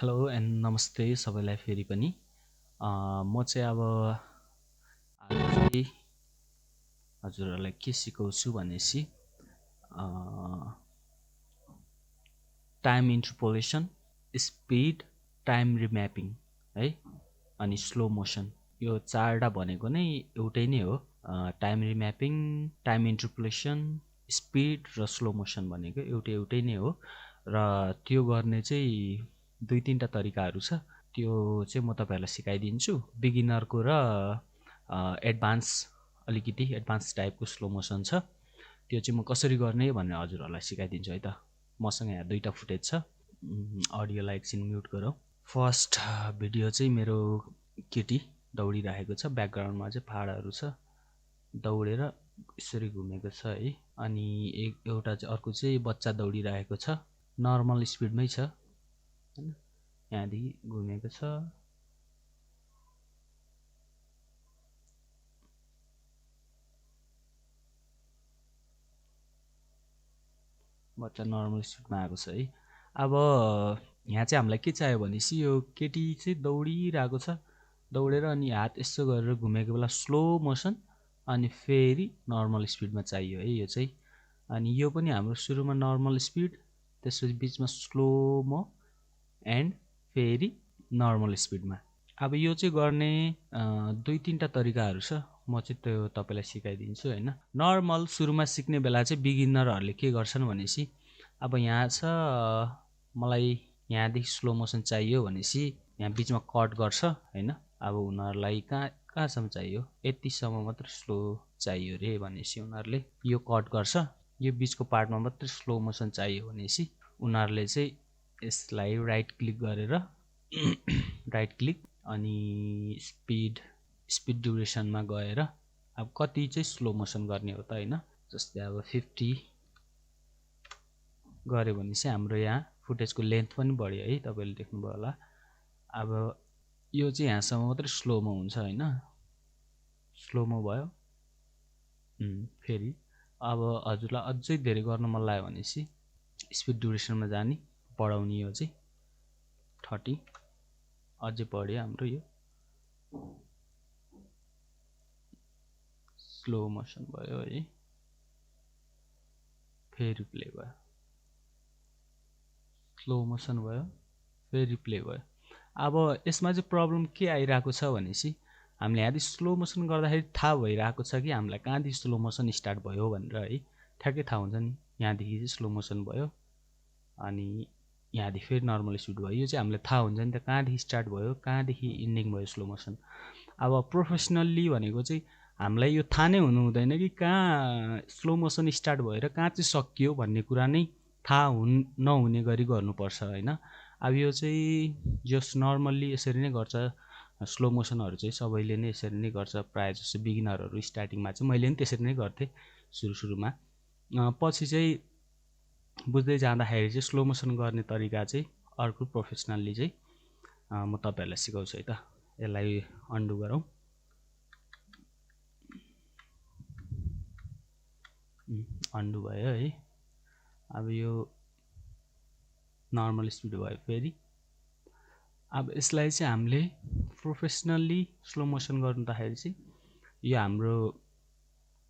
Hello and नमस्ते सबैलाई फेरि पनि म चाहिँ अब आज चाहिँ हजुरहरूलाई के सिकाउँछु भनेपछि टाइम इन्टरपोलेसन, स्पिड, टाइम रिम्यापिङ है, अनि स्लो मोसन। यो चारवटा भनेको नै एउटै नै हो। टाइम रिम्यापिङ, टाइम इन्टरपोलेसन, स्पिड र स्लो मोसन भनेको एउटै नै हो। र त्यो गर्ने चाहिँ दुई तीनटा तरिकाहरू छ। त्यो चाहिँ म तपाईहरुलाई सिकाइदिन्छु। बिगिनरको र एडभान्स, अलिकति एडभान्स टाइपको स्लो मोसन छ। त्यो चाहिँ म कसरी गर्ने भनेर हजुरहरूलाई सिकाइदिन्छु है त। मसँग यहाँ दुईटा फुटेज छ। अडियोलाई एकछिन म्युट गरौँ। फर्स्ट भिडियो चाहिँ मेरो केटी दौडिरहेको छ, ब्याकग्राउन्डमा चाहिँ पहाडहरू छ, दौडेर यसरी घुमेको छ है। अनि एउटा चाहिँ अर्को चाहिँ बच्चा दौडिरहेको छ, नर्मल स्पिडमै छ हैन, यहाँदेखि घुमेको छ। बच्चा नर्मल स्पिडमा आएको छ है। अब यहाँ चाहिँ हामीलाई के चाहियो भनेपछि यो केटी चाहिँ दौडिरहेको छ, दौडेर अनि हात यसो गरेर घुमेको बेला स्लो मोसन, अनि फेरि नर्मल स्पिडमा चाहियो है यो चाहिँ। अनि यो पनि हाम्रो सुरुमा नर्मल स्पिड, त्यसपछि बिचमा स्लोमो एन्ड फेरि नर्मल स्पिडमा। अब यो चाहिँ गर्ने दुई तीनटा तरिकाहरू छ। म चाहिँ त्यो तपाईलाई सिकाइदिन्छु हैन। नर्मल सुरुमा सिक्ने बेला चाहिँ बिगिनरहरूले के गर्छन् भनेपछि अब यहाँ छ, मलाई यहाँदेखि स्लो मोसन चाहियो भनेपछि यहाँ बिचमा कट गर्छ हैन। अब उनीहरूलाई कहाँसम्म चाहियो, यतिसम्म मात्र स्लो चाहियो रे भनेपछि उनीहरूले यो कट गर्छ। यो बिचको पार्टमा मात्र स्लो मोसन चाहियो भनेपछि उनीहरूले चाहिँ यसलाई राइट क्लिक गरेर राइट क्लिक अनि स्पिड ड्युरेसनमा गएर अब कति चाहिँ स्लो मोसन गर्ने हो त हैन। जस्तै अब 50 गऱ्यो भने चाहिँ हाम्रो यहाँ फुटेजको लेन्थ पनि बढ्यो है, तपाईले देख्नुभयो होला। अब यो चाहिँ यहाँसम्म मात्रै स्लोमो हुन्छ हैन, स्लोमो भयो। फेरि अब हजुरलाई अझै धेरै गर्न मन लाग्यो भनेपछि स्पिड ड्युरेसनमा जाने, बढाउने। यो चाहिँ 30 अझै बढ्यो हाम्रो यो स्लो मोसन भयो है। फेरि प्ले भयो, स्लो मोसन भयो, फेरि प्ले भयो। अब यसमा चाहिँ प्रब्लम के आइरहेको छ भनेपछि हामीले यहाँदेखि स्लो मोसन गर्दाखेरि थाहा भइरहेको छ कि हामीलाई कहाँदेखि स्लो मोसन स्टार्ट भयो भनेर है। ठ्याक्कै थाहा हुन्छ नि, यहाँदेखि चाहिँ स्लो मोसन भयो अनि यहाँदेखि फेरि नर्मल स्पिड भयो। यो चाहिँ हामीलाई थाहा हुन्छ नि त, कहाँदेखि स्टार्ट भयो कहाँदेखि इन्डिङ भयो स्लो मोसन। अब प्रोफेसनल्ली भनेको चाहिँ हामीलाई यो थाहा नै हुनु हुँदैन कि कहाँ स्लो मोसन स्टार्ट भएर कहाँ चाहिँ सकियो भन्ने कुरा नै थाहा नहुने गरी गर्नुपर्छ हैन। अब यो चाहिँ जस नर्मल्ली यसरी नै गर्छ, स्लो मोसनहरू चाहिँ सबैले नै यसरी नै गर्छ। प्रायः जस्तो बिगिनरहरू स्टार्टिङमा चाहिँ मैले पनि त्यसरी नै गर्थेँ सुरुमा। पछि चाहिँ बुझ्दै जाँदाखेरि चाहिँ स्लो मोसन गर्ने तरिका चाहिँ अर्को प्रोफेसनल्ली चाहिँ म तपाईहरुलाई सिकाउँछु है त। यसलाई अन्डु गरौँ। अन्डु भयो है। अब यो नर्मल स्पिड भयो फेरि। अब यसलाई चाहिँ हामीले प्रोफेसनल्ली स्लो मोसन गर्दाखेरि चाहिँ यो हाम्रो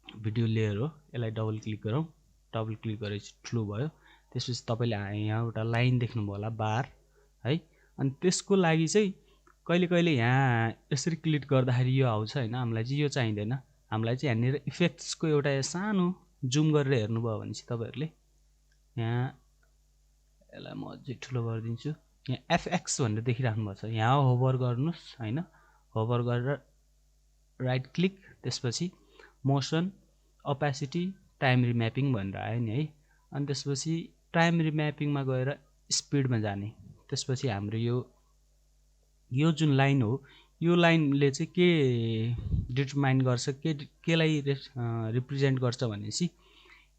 भिडियो लेयर हो, यसलाई डबल क्लिक गरौँ। डबल क्लिक गरेपछि ठुलो भयो। त्यसपछि तपाईले यहाँ एउटा लाइन देख्नुभयो होला, बार है। अनि त्यसको लागि चाहिँ कहिले कहिले यहाँ यसरी क्लिक गर्दाखेरि यो आउँछ हैन, हामीलाई चाहिँ यो चाहिँदैन। हामीलाई चाहिँ यहाँनिर इफेक्ट्सको एउटा सानो जुम गरेर हेर्नुभयो भने चाहिँ तपाईहरुले यहाँ, यसलाई म अझै ठुलो गरिदिन्छु। यहाँ एफएक्स भनेर देखिराख्नु भएको छ, यहाँ होभर गर्नुस् हैन। होभर गरेर राइट क्लिक, त्यसपछि मोसन, ओपेसिटी, टाइम रिम्यापिङ भनेर आयो नि है। अनि त्यसपछि टाइम रिम्यापिङमा गएर स्पिडमा जाने। त्यसपछि हाम्रो यो जुन लाइन हो, यो लाइनले चाहिँ के डिटरमाइन गर्छ, केलाई रिप्रेजेन्ट गर्छ भनेपछि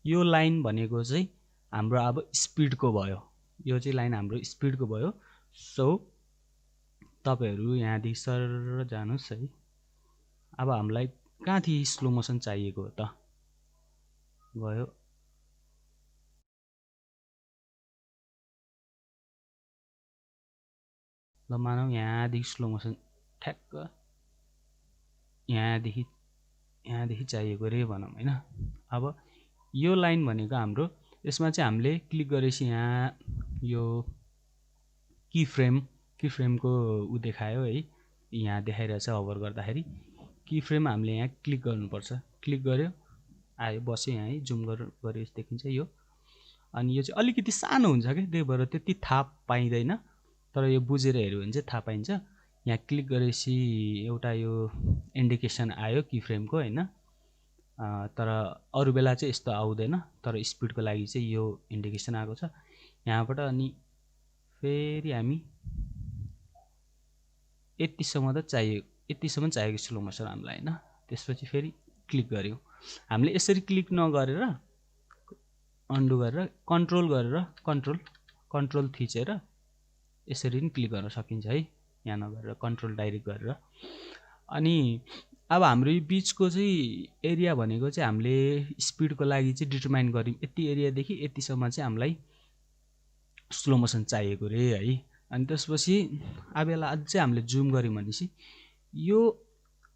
यो लाइन भनेको चाहिँ हाम्रो अब स्पिडको भयो। यो चाहिँ लाइन हाम्रो स्पिडको भयो। सो तपाईहरु यहाँदेखि सर जानुस् है। अब हामीलाई कहाँदेखि स्लो मोसन चाहिएको हो त, गयो ल मानौँ यहाँदेखि स्लो मोसन ठ्याक्क यहाँदेखि चाहिएको रे भनौँ होइन। अब यो लाइन भनेको हाम्रो यसमा चाहिँ हामीले क्लिक गरेपछि यहाँ यो की फ्रेमको ऊ देखायो है, यहाँ देखाइरहेछ होभर गर्दाखेरि। की फ्रेम हामीले यहाँ क्लिक गर्नुपर्छ, क्लिक गर्यो आयो बस्यो यहाँ है, जुम गरेपछि देखिन्छ यो। अनि यो चाहिँ अलिकति सानो हुन्छ कि त्यही भएर त्यति थाहा पाइँदैन, तर यो बुझेर हेऱ्यो भने चाहिँ थाहा पाइन्छ। यहाँ क्लिक गरेपछि एउटा यो इन्डिकेसन आयो की फ्रेमको होइन, तर अरू बेला चाहिँ यस्तो आउँदैन, तर स्पिडको लागि चाहिँ यो इन्डिकेसन आएको छ यहाँबाट। अनि फेरि हामी यतिसम्म चाहिएको स्लो मोसन हामीलाई होइन। त्यसपछि फेरि क्लिक गऱ्यौँ हामीले, यसरी क्लिक नगरेर अन्डु गरेर कन्ट्रोल थिचेर यसरी पनि क्लिक गर्न सकिन्छ है, यहाँ नगरेर कन्ट्रोल डाइरेक्ट गरेर। अनि अब हाम्रो यो बिचको चाहिँ एरिया भनेको चाहिँ हामीले स्पिडको लागि चाहिँ डिटरमाइन गऱ्यौँ, यति एरियादेखि यतिसम्म चाहिँ हामीलाई स्लो मोसन चाहिएको रे है। अनि त्यसपछि अब यसलाई अझै हामीले जुम गऱ्यौँ भनेपछि यो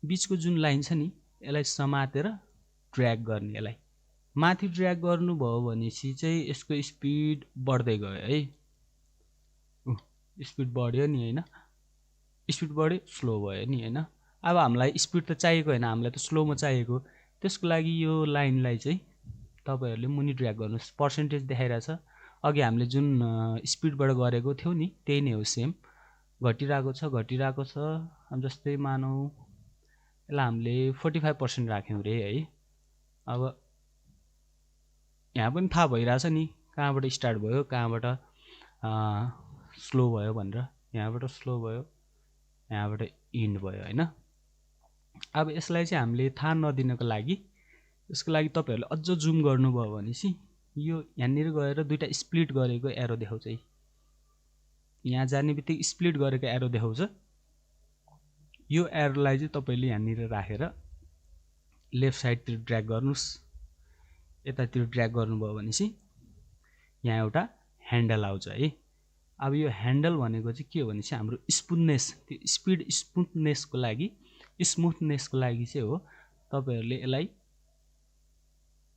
बिचको जुन लाइन छ नि यसलाई समातेर ड्र्याग गर्ने, यसलाई माथि ड्र्याग गर्नुभयो भनेपछि चाहिँ यसको स्पिड बढ्दै गयो है, स्पिड बढ्यो नि होइन, स्पिड बढ्यो स्लो भयो नि होइन। अब हामीलाई स्पिड त चाहिएको होइन, हामीलाई त स्लोमा चाहिएको। त्यसको लागि यो लाइनलाई चाहिँ तपाईँहरूले मुनि ड्र्याग गर्नुहोस्, पर्सेन्टेज देखाइरहेछ। अघि हामीले जुन स्पिडबाट गरेको थियौँ नि त्यही नै हो, सेम घटिरहेको छ। अब जस्तै मानौँ यसलाई हामीले 45% राख्यौँ रे है। अब यहाँ पनि थाहा भइरहेछ नि कहाँबाट स्टार्ट भयो कहाँबाट स्लो भयो भनेर, यहाँबाट स्लो भयो यहाँबाट इन्ड भयो होइन। अब यसलाई चाहिँ हामीले थाहा नदिनको लागि यसको लागि तपाईँहरूले अझ जुम गर्नुभयो भनेपछि यो यहाँनिर गएर दुईवटा स्प्लिट गरेको एरो देखाउँछ है, यहाँ जाने बित्तिकै स्प्लिट गरेको एरो देखाउँछ। यो एरोलाई चाहिँ तपाईँले यहाँनिर राखेर लेफ्ट साइडतिर ड्र्याग गर्नुहोस्, यतातिर ड्र्याग गर्नुभयो भनेपछि यहाँ एउटा ह्यान्डल आउँछ है। अब यो ह्यान्डल भनेको चाहिँ के हो भनेपछि हाम्रो स्मुथनेस, त्यो स्पिड स्मुथनेसको लागि चाहिँ हो। तपाईँहरूले यसलाई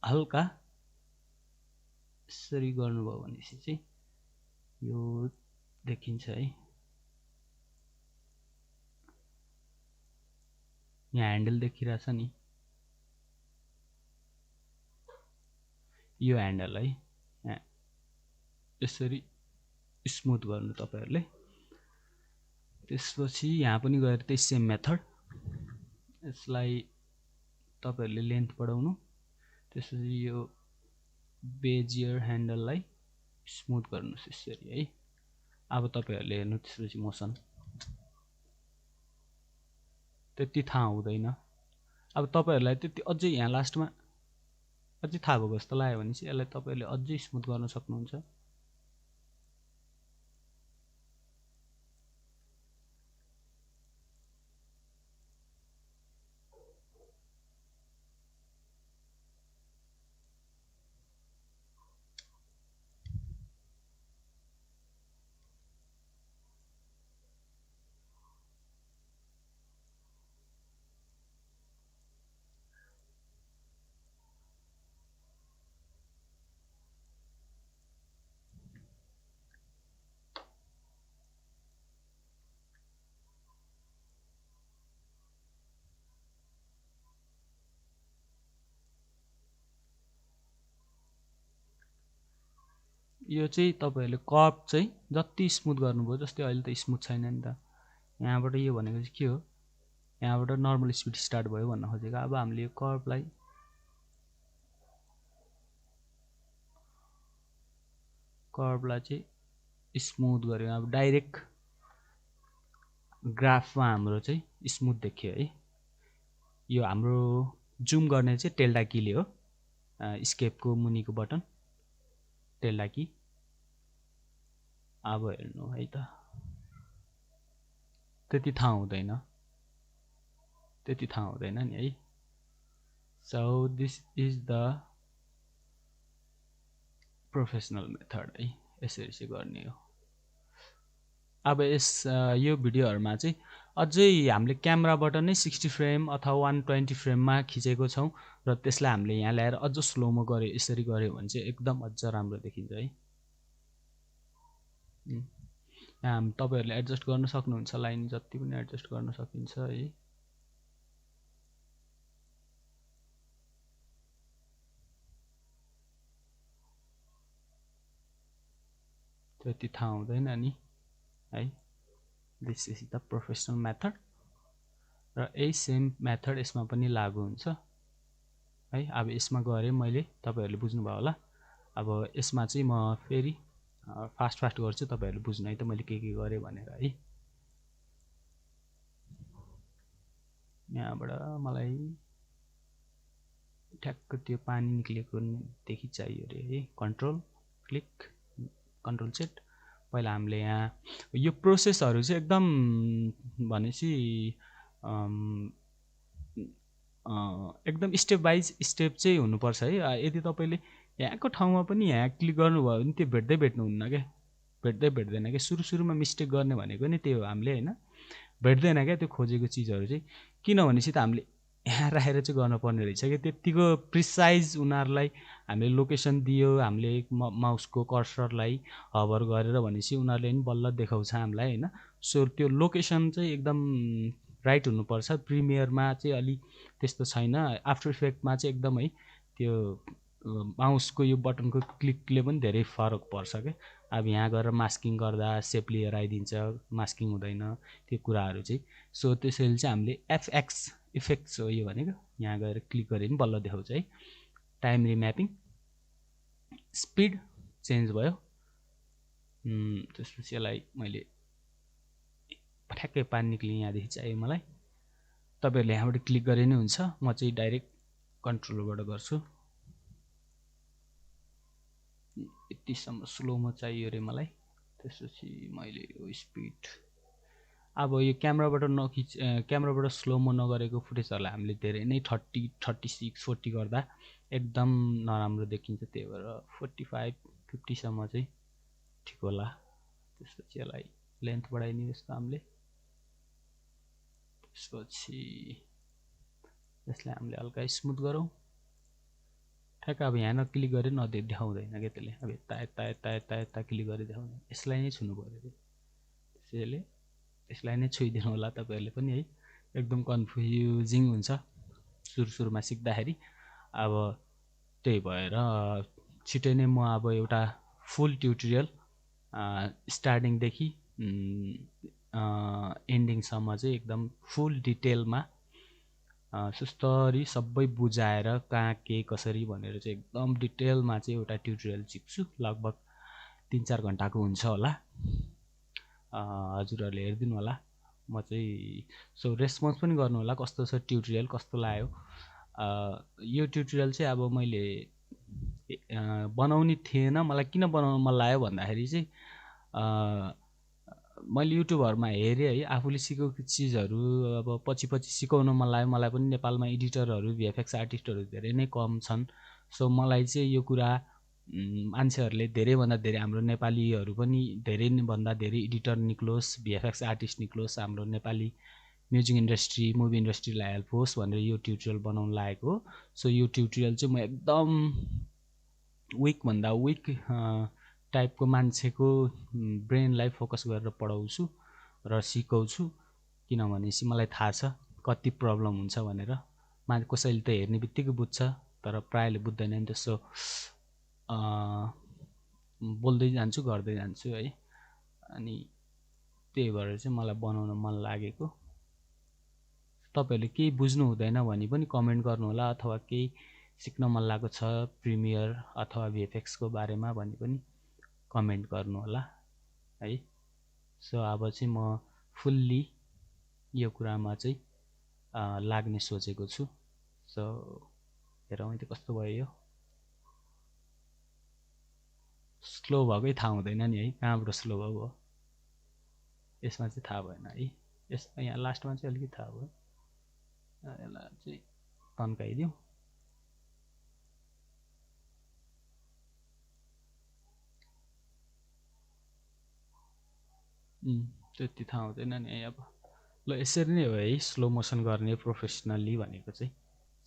हल्का यसरी गर्नुभयो भनेपछि चाहिँ यो देखिन्छ है, यहाँ ह्यान्डल देखिरहेछ नि, यो ह्यान्डल है, यहाँ यसरी स्मुथ गर्नु तपाईँहरूले। त्यसपछि यहाँ पनि गएर त्यही सेम मेथड, यसलाई तपाईँहरूले लेन्थ बढाउनु, त्यसपछि यो बेजियर ह्यान्डललाई स्मुथ गर्नुहोस् यसरी है। अब तपाईँहरूले हेर्नु त्यसपछि मोसन त्यति थाहा हुँदैन। अब तपाईँहरूलाई त्यति अझै यहाँ लास्टमा अझै थाहा भएको जस्तो लाग्यो भने चाहिँ यसलाई तपाईँहरूले अझै स्मुथ गर्न सक्नुहुन्छ। यो चाहिँ तपाईँहरूले कर्भ चाहिँ जति स्मुथ गर्नुभयो, जस्तै अहिले त स्मुथ छैन नि त, यहाँबाट यो भनेको चाहिँ के हो, यहाँबाट नर्मल स्पिड स्टार्ट भयो भन्न खोजेको। अब हामीले यो कर्भलाई चाहिँ स्मुथ गऱ्यौँ। अब डाइरेक्ट ग्राफमा हाम्रो चाहिँ स्मुथ देखियो है। यो हाम्रो जुम गर्ने चाहिँ टेल्डा कीले हो, स्केपको मुनिको बटन टेल्डा की। अब हेर्नु है त, त्यति थाहा हुँदैन नि है। So this is the professional method है, यसरी चाहिँ गर्ने हो। अब यो भिडियोहरुमा चाहिँ अझै हामीले क्यामेराबाट नै 60 फ्रेम अथवा 120 फ्रेममा खिचेको छौं र त्यसलाई हामीले यहाँ ल्याएर अझ स्लोमो गर्यो, यसरी गर्यो भने चाहिँ एकदम अझ राम्रो देखिन्छ है। यहाँ तपाईहरुले एडजस्ट गर्न सक्नुहुन्छ, लाइन जति पनि एडजस्ट गर्न सकिन्छ है। त्यति थाहा हुँदैन नि है। This is the professional method र यही सेम मेथड यसमा पनि लागू हुन्छ है। अब यसमा गरे मैले, तपाईहरुले बुझ्नुभयो होला। अब यसमा चाहिँ म फेरि फास्ट गर्छु, तपाईहरुले बुझ्नु है त मैले के गरे भनेर है। यहाँबाट मलाई ठ्याक्क त्यो पानी निक्लेको देखि चाहियो रे है। Control click, control set. पहिला हामीले यहाँ यो प्रोसेसहरु चाहिँ एकदम भनेपछि एकदम स्टेप बाइ स्टेप चाहिँ हुनुपर्छ है। यदि तपाईले यहाँको ठाउँमा पनि यहाँ क्लिक गर्नुभयो भने त्यो भेट्नुहुन्न के, भेट्दैन के। सुरुमा मिस्टेक गर्ने भनेको नि त्यो हो हामीले हैन, भेट्दैन क्या त्यो खोजेको चिजहरु चाहिँ। किनभने त हामीले यहाँ राखेर चाहिँ गर्नुपर्ने रहेछ कि त्यतिको प्रिसाइज उनीहरुलाई हामीले लोकेसन दियो, हामीले माउसको कर्सरलाई हभर गरेर भनेपछि उनीहरुले नि बल्ल देखाउँछ हामीलाई हैन। सो त्यो लोकेसन चाहिँ एकदम राइट हुनुपर्छ। प्रिमियरमा चाहिँ अलि त्यस्तो छैन, आफ्टर इफेक्टमा चाहिँ एकदम है त्यो माउसको यो बटनको क्लिकले पनि धेरै फरक पर्छ के। अब यहाँ गएर मास्किङ गर्दा सेप लिएर आइदिन्छ, मास्किङ हुँदैन त्यो कुराहरु चाहिँ। सो त्यसैले चाहिँ हामीले एफएक्स इफेक्ट्स हो यो भनेको, यहाँ गएर क्लिक गरे पनि बल्ल देखाउँछ है। टाइम रिम्यापिङ, स्पिड चेन्ज भयो। त्यसपछि यसलाई मैले ठ्याक्कै पानी निक्लिने यहाँदेखि चाहियो मलाई। तपाईहरुले यहाँबाट क्लिक गरे नै हुन्छ, म चाहिँ डाइरेक्ट कन्ट्रोलबाट गर्छु। यतिसम्म स्लोमा चाहियो रे मलाई। त्यसपछि मैले यो स्पिड, अब यो क्यामेराबाट स्लोमो नगरेको फुटेजहरुलाई हामीले धेरै नै 30, 36, 40 गर्दा एकदम नराम्रो देखिन्छ। त्यही भएर 45, 50 सम्म चाहिँ ठिक होला। त्यसपछि यसलाई लेन्थ बढाइदिनुहोस् त हामीले। त्यसपछि यसलाई हामीले हल्का स्मुथ गरौँ ठ्याक्क। अब यहाँ क्लिक गरे देखाउँदैन क्या त्यसले। अब यता क्लिक गरे देखाउँदैन, यसलाई नै छुनु पर्यो। त्यसैले यसलाई नै छोइदिनु होला तपाईहरुले पनि है। एकदम कन्फ्युजिङ हुन्छ सुरुमा सिक्दाखेरि। अब त्यही भएर छिटै नै म अब एउटा फुल ट्युटोरियल स्टार्टिङदेखि एन्डिङसम्म चाहिँ एकदम फुल डिटेलमा सुस्तरी सबै बुझाएर कहाँ के कसरी भनेर चाहिँ एकदम डिटेलमा चाहिँ एउटा ट्युटोरियल सिक्छु। लगभग 3-4 घण्टाको हुन्छ होला। हजुरहरुले हेरिदिनु होला। म चाहिँ सो रेस्पोन्स पनि गर्नु होला कस्तो छ ट्युटोरियल, कस्तो लाग्यो। यो ट्युटोरियल चाहिँ अब मैले बनाउने थिएन। मलाई किन बनाउन मन लाग्यो भन्दाखेरि चाहिँ मैले युट्युबहरुमा हेरेँ है, आफूले सिकेको चिजहरु अब पछि सिकाउन मन लाग्यो। मलाई पनि नेपालमा एडिटरहरु, भिएफएक्स आर्टिस्टहरु धेरै नै कम छन्। सो मलाई चाहिँ यो कुरा मान्छेहरुले धेरैभन्दा धेरै, हाम्रो नेपालीहरु पनि धेरै भन्दा धेरै एडिटर निक्लोस्, भिएफएक्स आर्टिस्ट निक्लोस्, हाम्रो नेपाली म्युजिक इन्डस्ट्री, मुभी इन्डस्ट्रीलाई हेल्प होस् भनेर यो ट्युटोरियल बनाउन लागेको हो। सो यो ट्युटोरियल चाहिँ म एकदम विक भन्दा विक टाइपको मान्छेको ब्रेनलाई फोकस गरेर पढाउँछु र सिकाउँछु। किनभने मलाई थाहा छ कति प्रब्लम हुन्छ भनेर। कसैले त हेर्ने बित्तिकै बुझ्छ, तर प्रायले बुझ्दैन नि। त्यसो बोल्दै जान्छु, गर्दै जान्छु है। अनि त्यही भएर चाहिँ मलाई बनाउन मन लागेको। तपाईहरुले केही बुझ्नु हुँदैन भने पनि कमेन्ट गर्नु होला, अथवा केही सिक्न मन लागेको छ प्रिमियर अथवा भिएफएक्स को बारेमा भने पनि कमेन्ट गर्नु होला है। सो अब चाहिँ म फुल्ली यो कुरामा चाहिँ लाग्ने सोचेको छु। सो हेरौँ त कस्तो भयो। यो स्लो भएकै थाहा हुँदैन नि है, कहाँबाट स्लो भयो यसमा चाहिँ थाहा भएन है। यसमा यहाँ लास्टमा चाहिँ अलिकति थाहा भयो। यसलाई चाहिँ तन्काइदिउँ। त्यति थाहा हुँदैन नि अब। ल यसरी नै हो है स्लो मोसन गर्ने प्रोफेसनल्ली भनेको चाहिँ।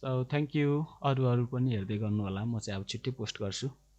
So thank you. अरू पनि हेर्दै गर्नु होला, म चाहिँ अब छिट्टै पोस्ट गर्छु।